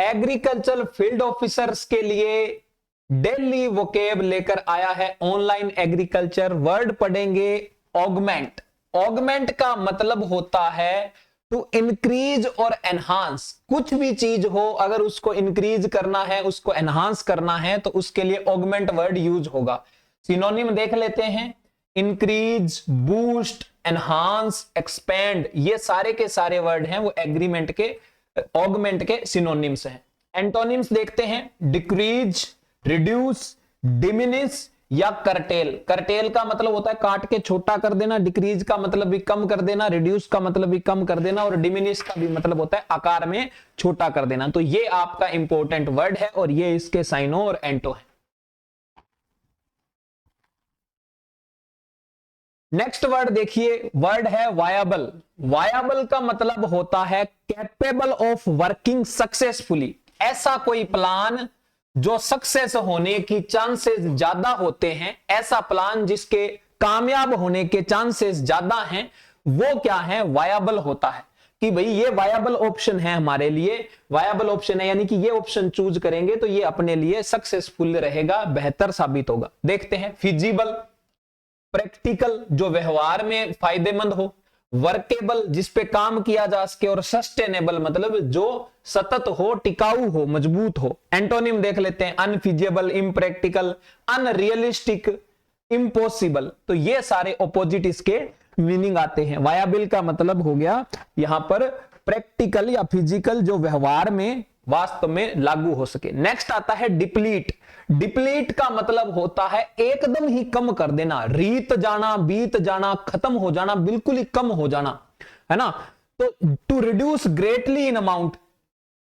Agriculture field officers के लिए daily vocab लेकर आया है ऑनलाइन एग्रीकल्चर। वर्ड पढ़ेंगे ऑगमेंट। ऑगमेंट का मतलब होता है टू इंक्रीज और एनहांस। कुछ भी चीज हो अगर उसको इंक्रीज करना है, उसको एनहांस करना है, तो उसके लिए ऑगमेंट वर्ड यूज होगा। सिनोनिम देख लेते हैं, इंक्रीज, बूस्ट, एनहांस, एक्सपेंड, ये सारे के सारे वर्ड हैं वो एग्रीमेंट के ऑगमेंट के सिनोनिम्स हैं। एंटोनिम्स देखते हैं, डिक्रीज, रिड्यूस, डिमिनिश या करटेल। करटेल का मतलब होता है काट के छोटा कर देना, डिक्रीज का मतलब भी कम कर देना, रिड्यूस का मतलब भी कम कर देना, और डिमिनिश का भी मतलब होता है आकार में छोटा कर देना। तो ये आपका इंपॉर्टेंट वर्ड है और ये इसके साइनो और एंटो है। नेक्स्ट वर्ड देखिए, वर्ड है वायबल। वायबल का मतलब होता है कैपेबल ऑफ वर्किंग सक्सेसफुली। ऐसा कोई प्लान जो सक्सेस होने की चांसेस ज्यादा होते हैं, ऐसा प्लान जिसके कामयाब होने के चांसेस ज्यादा हैं, वो क्या है, वायबल होता है। कि भाई ये वायबल ऑप्शन है हमारे लिए, वायबल ऑप्शन है यानी कि ये ऑप्शन चूज करेंगे तो ये अपने लिए सक्सेसफुल रहेगा, बेहतर साबित होगा। देखते हैं, फिजिबल, प्रैक्टिकल जो व्यवहार में फायदेमंद हो, वर्केबल जिसपे काम किया जा सके, और सस्टेनेबल मतलब जो सतत हो, टिकाऊ हो, मजबूत हो। एंटोनिम देख लेते हैं, अनफिजिबल, इम्प्रैक्टिकल, अनरियलिस्टिक, इम्पॉसिबल। तो ये सारे ऑपोजिट इसके मीनिंग आते हैं। वायाबिल का मतलब हो गया यहां पर प्रैक्टिकल या फिजिकल जो व्यवहार में वास्तव में लागू हो सके। नेक्स्ट आता है डिप्लीट। डिप्लीट का मतलब होता है एकदम ही कम कर देना, रीत जाना, बीत जाना, खत्म हो जाना, बिल्कुल ही कम हो जाना, है ना। तो to reduce greatly in amount,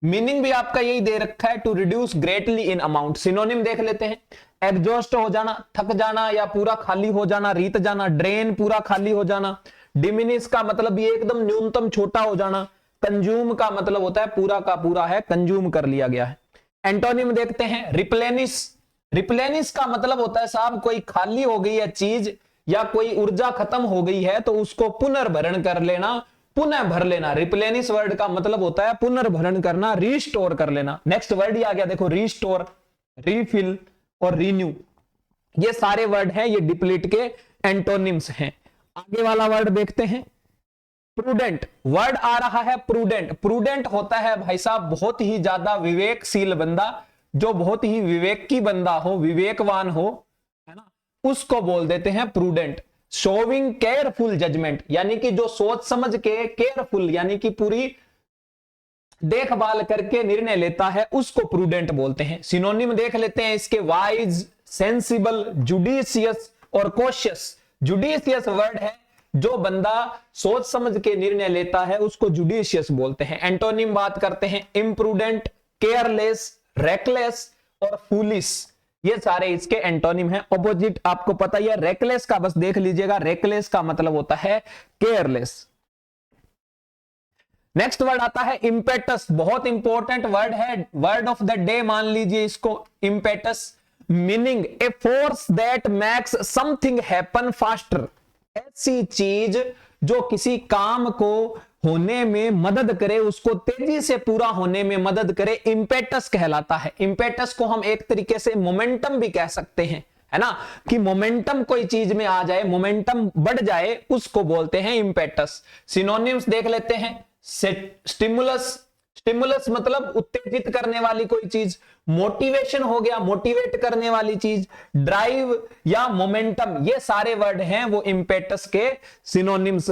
meaning भी आपका यही दे रखा है, to reduce greatly in amount. Synonym देख लेते हैं, एग्जॉस्ट हो जाना, थक जाना या पूरा खाली हो जाना, रीत जाना, ड्रेन पूरा खाली हो जाना। डिमिनिश का मतलब ये एकदम न्यूनतम छोटा हो जाना। कंज्यूम का मतलब होता है पूरा का पूरा है, कंज्यूम कर लिया गया है। एंटोनिम देखते हैं, रिप्लेनिश। रिप्लेनिश का मतलब होता है साहब कोई खाली हो गई है चीज या कोई ऊर्जा खत्म हो गई है तो उसको पुनर्भरण कर लेना, पुनः भर लेना। रिप्लेनिश वर्ड का मतलब होता है पुनर्भरण करना, रीस्टोर कर लेना। नेक्स्ट वर्ड ही आ गया देखो, रीस्टोर, रीफिल और रीन्यू, ये सारे वर्ड हैं, ये डिप्लीट के एंटोनिम्स हैं। आगे वाला वर्ड देखते हैं, प्रूडेंट। वर्ड आ रहा है प्रूडेंट। प्रूडेंट होता है भाई साहब बहुत ही ज्यादा विवेकशील बंदा, जो बहुत ही विवेकी बंदा हो, विवेकवान हो, है ना, उसको बोल देते हैं प्रूडेंट। शोविंग केयरफुल जजमेंट, यानी कि जो सोच समझ के, केयरफुल यानी कि पूरी देखभाल करके निर्णय लेता है, उसको प्रूडेंट बोलते हैं। सिनोनिम देख लेते हैं इसके, वाइज, सेंसिबल, जुडिशियस और कॉशियस। जुडिशियस वर्ड है जो बंदा सोच समझ के निर्णय लेता है, उसको जुडिशियस बोलते हैं। एंटोनिम बात करते हैं, इम्प्रूडेंट, केयरलेस, रेकलेस और फूलिश, ये सारे इसके एंटोनिम हैं। ऑपोजिट आपको पता ही है, रेकलेस का बस देख लीजिएगा, रेकलेस का मतलब होता है केयरलेस। नेक्स्ट वर्ड आता है इम्पेटस। बहुत इंपॉर्टेंट वर्ड है, वर्ड ऑफ द डे मान लीजिए इसको, impetus. Meaning a force that makes something happen faster. ऐसी चीज जो किसी काम को होने में मदद करे, उसको तेजी से पूरा होने में मदद करे, इंपेटस कहलाता है। इंपेटस को हम एक तरीके से मोमेंटम भी कह सकते हैं, है ना, कि मोमेंटम कोई चीज में आ जाए, मोमेंटम बढ़ जाए, उसको बोलते हैं इंपेटस। सिनोनिम्स देख लेते हैं, स्टिमुलस। स्टिमुलस मतलब उत्तेजित करने वाली कोई चीज। मोटिवेशन हो गया, मोटिवेट करने वाली चीज। ड्राइव या मोमेंटम, ये सारे वर्ड हैं वो इंपेटस के सिनोनिम्स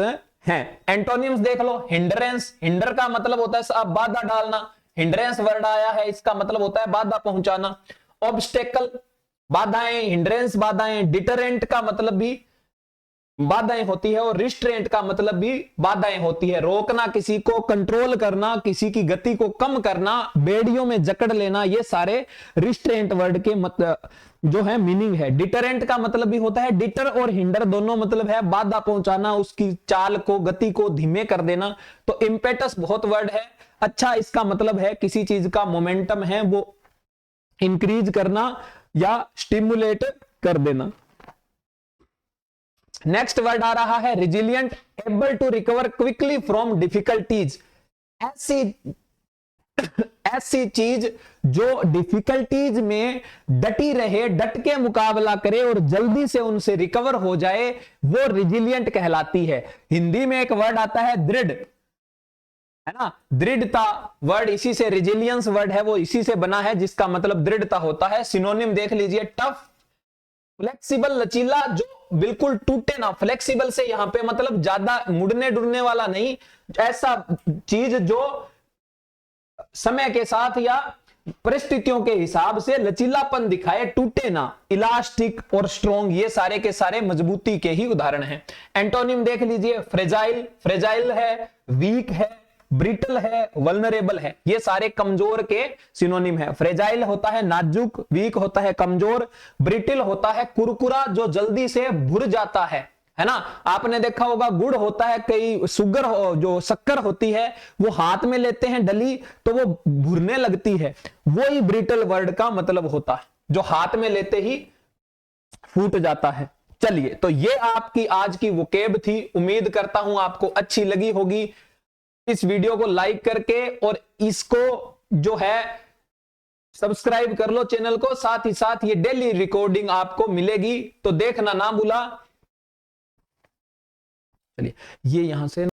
हैं। एंटोनिम्स देख लो, हिंड्रेंस। हिंडर का मतलब होता है साहब बाधा डालना, हिंड्रेंस वर्ड आया है, इसका मतलब होता है बाधा पहुंचाना। ऑब्स्टेकल, बाधाएं, हिंड्रेंस बाधाएं। डिटरेंट का मतलब भी बाधाएं होती है, और रिस्ट्रेंट का मतलब भी बाधाएं होती है। रोकना, किसी को कंट्रोल करना, किसी की गति को कम करना, बेड़ियों में जकड़ लेना, ये सारे रिस्ट्रेंट वर्ड के मतलब जो है मीनिंग है। डिटरेंट का मतलब भी होता है, डिटर और हिंडर दोनों मतलब है बाधा पहुंचाना, उसकी चाल को, गति को धीमे कर देना। तो इंपेटस बहुत वर्ड है अच्छा, इसका मतलब है किसी चीज का मोमेंटम है वो इंक्रीज करना या स्टिमुलेट कर देना। नेक्स्ट वर्ड आ रहा है resilient. Able to recover quickly from difficulties. ऐसी चीज जो डिफिकल्टीज में डटी रहे, डट के मुकाबला करे और जल्दी से उनसे रिकवर हो जाए, वो रिजिलियंट कहलाती है। हिंदी में एक वर्ड आता है दृढ़, है ना, दृढ़ता वर्ड इसी से, रेजिलियंस वर्ड है वो इसी से बना है, जिसका मतलब दृढ़ता होता है। सिनोनिम देख लीजिए, टफ, फ्लेक्सिबल, लचीला, जो बिल्कुल टूटे ना। फ्लेक्सिबल से यहां पे मतलब ज्यादा मुड़ने डुड़ने वाला नहीं, ऐसा चीज जो समय के साथ या परिस्थितियों के हिसाब से लचीलापन दिखाए, टूटे ना। इलास्टिक और स्ट्रॉन्ग, ये सारे के सारे मजबूती के ही उदाहरण हैं। एंटोनिम देख लीजिए, फ्रेजाइल, फ्रेजाइल है, वीक है, ब्रिटल है, वल्नरेबल है, ये सारे कमजोर के सिनोनिम है। फ्रेजाइल होता है नाजुक, वीक होता है कमजोर, ब्रिटल होता है कुरकुरा, जो जल्दी से भुर जाता है ना। आपने देखा होगा गुड़ होता है, कई शुगर जो शक्कर होती है वो हाथ में लेते हैं डली तो वो भुरने लगती है, वो ही ब्रिटल वर्ड का मतलब होता है, जो हाथ में लेते ही फूट जाता है। चलिए, तो ये आपकी आज की वोकेब थी, उम्मीद करता हूं आपको अच्छी लगी होगी। इस वीडियो को लाइक करके और इसको जो है सब्सक्राइब कर लो चैनल को, साथ ही साथ ये डेली रिकॉर्डिंग आपको मिलेगी, तो देखना ना भूला। चलिए, ये यहां से